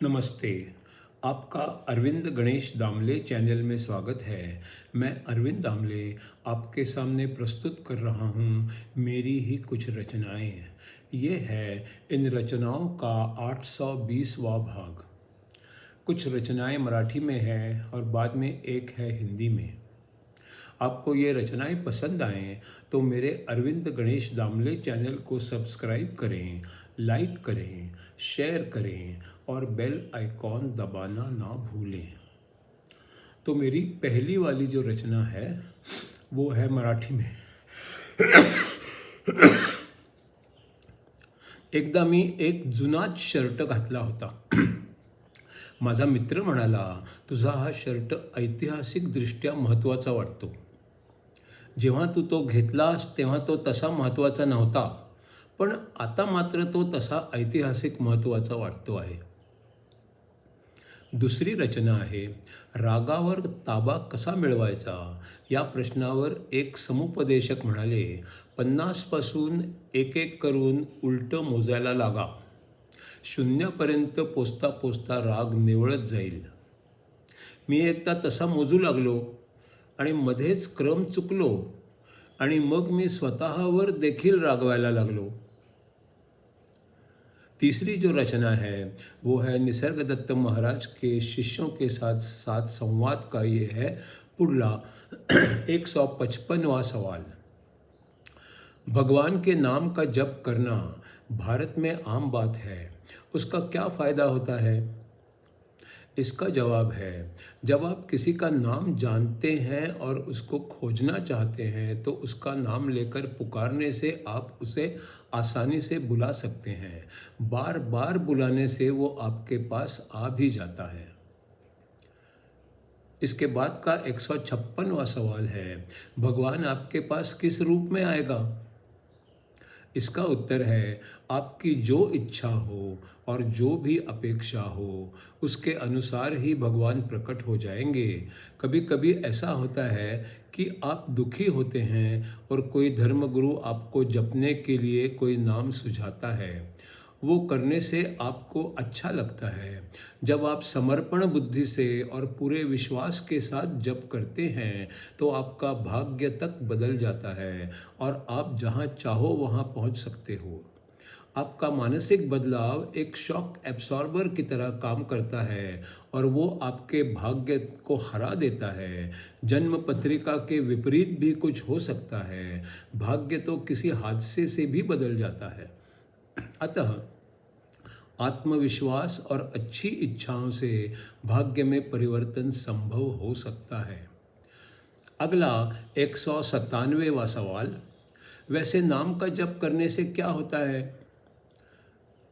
नमस्ते। आपका अरविंद गणेश दामले चैनल में स्वागत है। मैं अरविंद दामले आपके सामने प्रस्तुत कर रहा हूँ मेरी ही कुछ रचनाएं। ये है इन रचनाओं का 820वां भाग। कुछ रचनाएं मराठी में है और बाद में एक है हिंदी में। आपको ये रचनाएं पसंद आएँ तो मेरे अरविंद गणेश दामले चैनल को सब्सक्राइब करें, लाइक करें, शेयर करें और बेल आइकॉन दबाना ना भूलें। तो मेरी पहली वाली जो रचना है वो है मराठी में। एकदा मी एक जुनाच शर्ट घातला होता. माझा मित्र म्हणाला, तुझा हा शर्ट ऐतिहासिकदृष्ट्या महत्त्वाचा वाटतो. जेव्हा तू तो घेतलास तेव्हा तो तसा महत्त्वाचा नव्हता, पण आता मात्र तो तसा ऐतिहासिक महत्त्वाचा वाटतो आहे. दुसरी रचना आहे, रागावर ताबा कसा मिळवायचा या प्रश्नावर एक समुपदेशक म्हणाले, 50 पासून एक एक करून उलटं मोजायला लागा. 0 पर्यंत पोचता पोचता राग निवळत जाईल. मी एकदा तसा मोजू लागलो आणि मध्येच क्रम चुकलो आणि मग मी स्वतःवर देखील रागवायला लागलो. तीसरी जो रचना है वो है निसर्गदत्त महाराज के शिष्यों के साथ साथ संवाद का ये है पुढला 155वां सवाल। भगवान के नाम का जप करना भारत में आम बात है, उसका क्या फ़ायदा होता है? इसका जवाब है, जब आप किसी का नाम जानते हैं और उसको खोजना चाहते हैं तो उसका नाम लेकर पुकारने से आप उसे आसानी से बुला सकते हैं. बार बार बुलाने से वो आपके पास आ भी जाता है. इसके बाद का 156वां सवाल है, भगवान आपके पास किस रूप में आएगा? इसका उत्तर है, आपकी जो इच्छा हो और जो भी अपेक्षा हो उसके अनुसार ही भगवान प्रकट हो जाएंगे. कभी कभी ऐसा होता है कि आप दुखी होते हैं और कोई धर्मगुरु आपको जपने के लिए कोई नाम सुझाता है. वो करने से आपको अच्छा लगता है. जब आप समर्पण बुद्धि से और पूरे विश्वास के साथ जप करते हैं तो आपका भाग्य तक बदल जाता है और आप जहाँ चाहो वहाँ पहुँच सकते हो. आपका मानसिक बदलाव एक शॉक एब्सॉर्बर की तरह काम करता है और वो आपके भाग्य को हरा देता है. जन्म पत्रिका के विपरीत भी कुछ हो सकता है. भाग्य तो किसी हादसे से भी बदल जाता है. अतः आत्मविश्वास और अच्छी इच्छाओं से भाग्य में परिवर्तन संभव हो सकता है. अगला 197वां सवाल, वैसे नाम का जप करने से क्या होता है?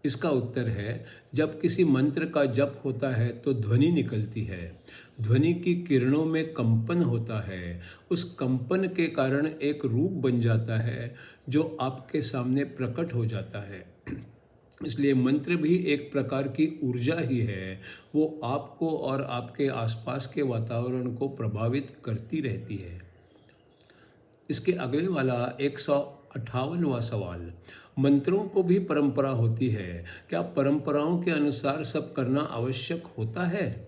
इसका उत्तर है, जब किसी मंत्र का जप होता है तो ध्वनि निकलती है. ध्वनि की किरणों में कंपन होता है. उस कंपन के कारण एक रूप बन जाता है जो आपके सामने प्रकट हो जाता है. इसलिए मंत्र भी एक प्रकार की ऊर्जा ही है. वो आपको और आपके आसपास के वातावरण को प्रभावित करती रहती है. इसके अगले वाला 158वां सवाल, मंत्रों को भी परंपरा होती है, क्या परंपराओं के अनुसार सब करना आवश्यक होता है?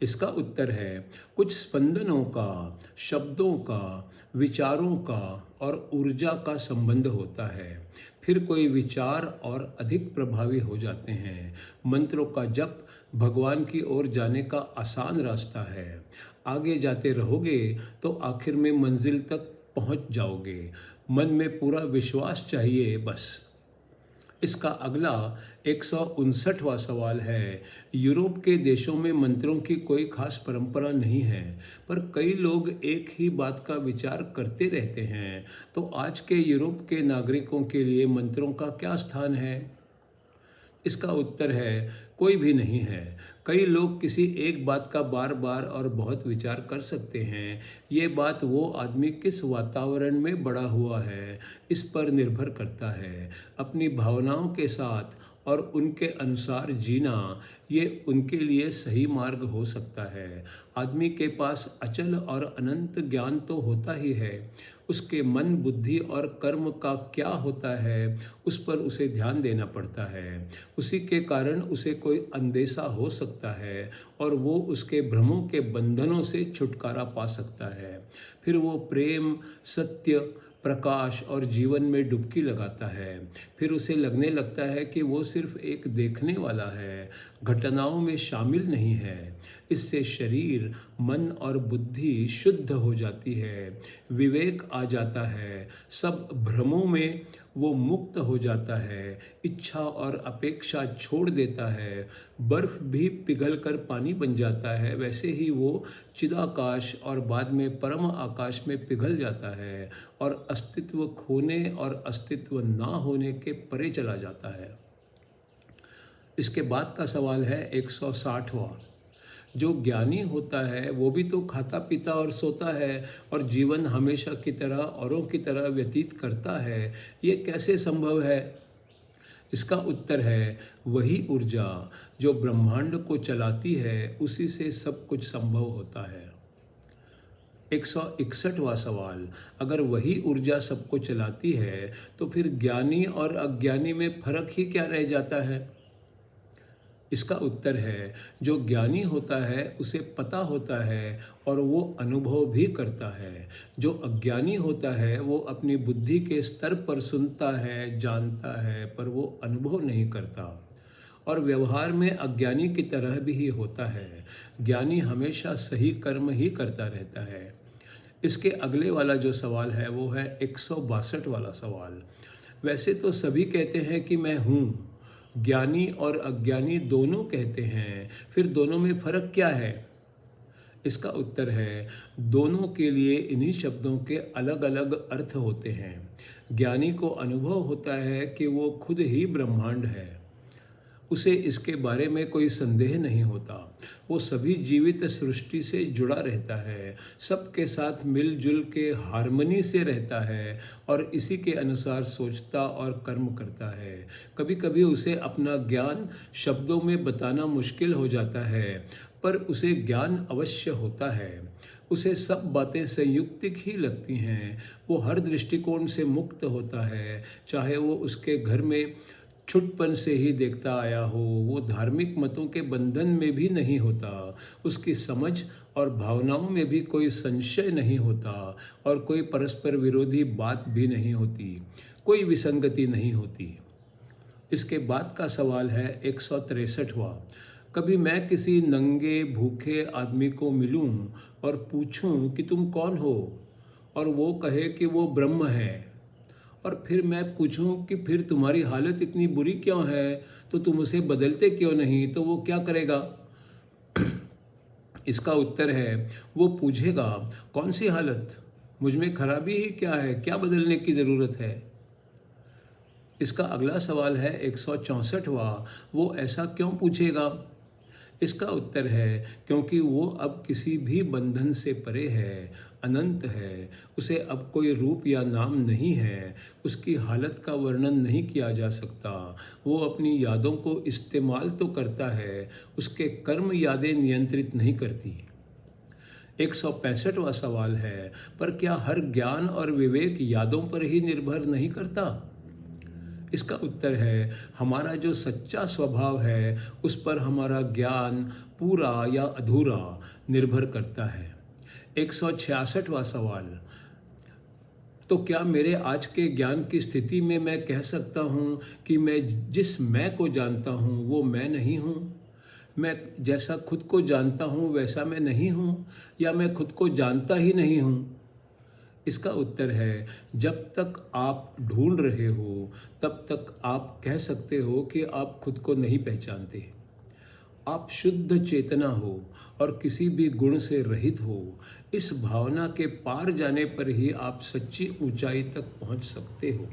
इसका उत्तर है, कुछ स्पंदनों का, शब्दों का, विचारों का और ऊर्जा का संबंध होता है. फिर कोई विचार और अधिक प्रभावी हो जाते हैं. मंत्रों का जप भगवान की ओर जाने का आसान रास्ता है. आगे जाते रहोगे तो आखिर में मंजिल तक पहुंच जाओगे. मन में पूरा विश्वास चाहिए बस. इसका अगला 159वां सवाल है, यूरोप के देशों में मंत्रों की कोई खास परंपरा नहीं है, पर कई लोग एक ही बात का विचार करते रहते हैं. तो आज के यूरोप के नागरिकों के लिए मंत्रों का क्या स्थान है? इसका उत्तर है, कोई भी नहीं है. कई लोग किसी एक बात का बार बार और बहुत विचार कर सकते हैं. ये बात वो आदमी किस वातावरण में बड़ा हुआ है इस पर निर्भर करता है. अपनी भावनाओं के साथ और उनके अनुसार जीना, ये उनके लिए सही मार्ग हो सकता है। आदमी के पास अचल और अनंत ज्ञान तो होता ही है, उसके मन, बुद्धि और कर्म का क्या होता है उस पर उसे ध्यान देना पड़ता है। उसी के कारण उसे कोई अंदेशा हो सकता है और वो उसके भ्रमों के बंधनों से छुटकारा पा सकता है। फिर वो प्रेम, सत्य, प्रकाश और जीवन में डुबकी लगाता है। फिर उसे लगने लगता है कि वो सिर्फ एक देखने वाला है, घटनाओं में शामिल नहीं है। इससे शरीर, मन और बुद्धि शुद्ध हो जाती है, विवेक आ जाता है, सब भ्रमों में वो मुक्त हो जाता है, इच्छा और अपेक्षा छोड़ देता है। बर्फ भी पिघलकर पानी बन जाता है, वैसे ही वो चिदाकाश और बाद में परम आकाश में पिघल जाता है और अस्तित्व खोने और अस्तित्व ना होने के परे चला जाता है। इसके बाद का सवाल है 160वां। जो ज्ञानी होता है वो भी तो खाता पीता और सोता है और जीवन हमेशा की तरह औरों की तरह व्यतीत करता है, ये कैसे संभव है? इसका उत्तर है वही ऊर्जा जो ब्रह्मांड को चलाती है, उसी से सब कुछ संभव होता है। 161वां सवाल, अगर वही ऊर्जा सबको चलाती है तो फिर ज्ञानी और अज्ञानी में फर्क ही क्या रह जाता है? इसका उत्तर है जो ज्ञानी होता है उसे पता होता है और वो अनुभव भी करता है। जो अज्ञानी होता है वो अपनी बुद्धि के स्तर पर सुनता है, जानता है, पर वो अनुभव नहीं करता। और व्यवहार में अज्ञानी की तरह भी ही होता है। ज्ञानी हमेशा सही कर्म ही करता रहता है। इसके अगले वाला जो सवाल है वो है 162 वाला सवाल। वैसे तो सभी कहते हैं कि मैं हूँ, ज्ञानी और अज्ञानी दोनों कहते हैं, फिर दोनों में फर्क क्या है? इसका उत्तर है दोनों के लिए इन्हीं शब्दों के अलग अलग अर्थ होते हैं। ज्ञानी को अनुभव होता है कि वो खुद ही ब्रह्मांड है, उसे इसके बारे में कोई संदेह नहीं होता। वो सभी जीवित सृष्टि से जुड़ा रहता है, सबके साथ मिलजुल के हार्मनी से रहता है और इसी के अनुसार सोचता और कर्म करता है। कभी कभी उसे अपना ज्ञान शब्दों में बताना मुश्किल हो जाता है, पर उसे ज्ञान अवश्य होता है। उसे सब बातें संयुक्तिक ही लगती हैं। वो हर दृष्टिकोण से मुक्त होता है, चाहे वो उसके घर में छुटपन से ही देखता आया हो। वो धार्मिक मतों के बंधन में भी नहीं होता, उसकी समझ और भावनाओं में भी कोई संशय नहीं होता और कोई परस्पर विरोधी बात भी नहीं होती, कोई विसंगति नहीं होती। इसके बाद का सवाल है 163वां। कभी मैं किसी नंगे भूखे आदमी को मिलूं और पूछूं कि तुम कौन हो, और वो कहे कि वो ब्रह्म है, और फिर मैं पूछूं कि फिर तुम्हारी हालत इतनी बुरी क्यों है, तो तुम उसे बदलते क्यों नहीं, तो वो क्या करेगा? इसका उत्तर है वो पूछेगा कौन सी हालत, मुझ में खराबी ही क्या है, क्या बदलने की ज़रूरत है? इसका अगला सवाल है 164वां। वो ऐसा क्यों पूछेगा? इसका उत्तर है क्योंकि वो अब किसी भी बंधन से परे है, अनंत है। उसे अब कोई रूप या नाम नहीं है, उसकी हालत का वर्णन नहीं किया जा सकता। वो अपनी यादों को इस्तेमाल तो करता है, उसके कर्म यादें नियंत्रित नहीं करती। 165वां सवाल है, पर क्या हर ज्ञान और विवेक यादों पर ही निर्भर नहीं करता? इसका उत्तर है हमारा जो सच्चा स्वभाव है उस पर हमारा ज्ञान पूरा या अधूरा निर्भर करता है। 166वां सवाल, तो क्या मेरे आज के ज्ञान की स्थिति में मैं कह सकता हूँ कि मैं जिस मैं को जानता हूँ वो मैं नहीं हूँ? मैं जैसा खुद को जानता हूँ वैसा मैं नहीं हूँ, या मैं खुद को जानता ही नहीं हूँ? इसका उत्तर है जब तक आप ढूंढ रहे हो तब तक आप कह सकते हो कि आप खुद को नहीं पहचानते। आप शुद्ध चेतना हो और किसी भी गुण से रहित हो। इस भावना के पार जाने पर ही आप सच्ची ऊंचाई तक पहुंच सकते हो।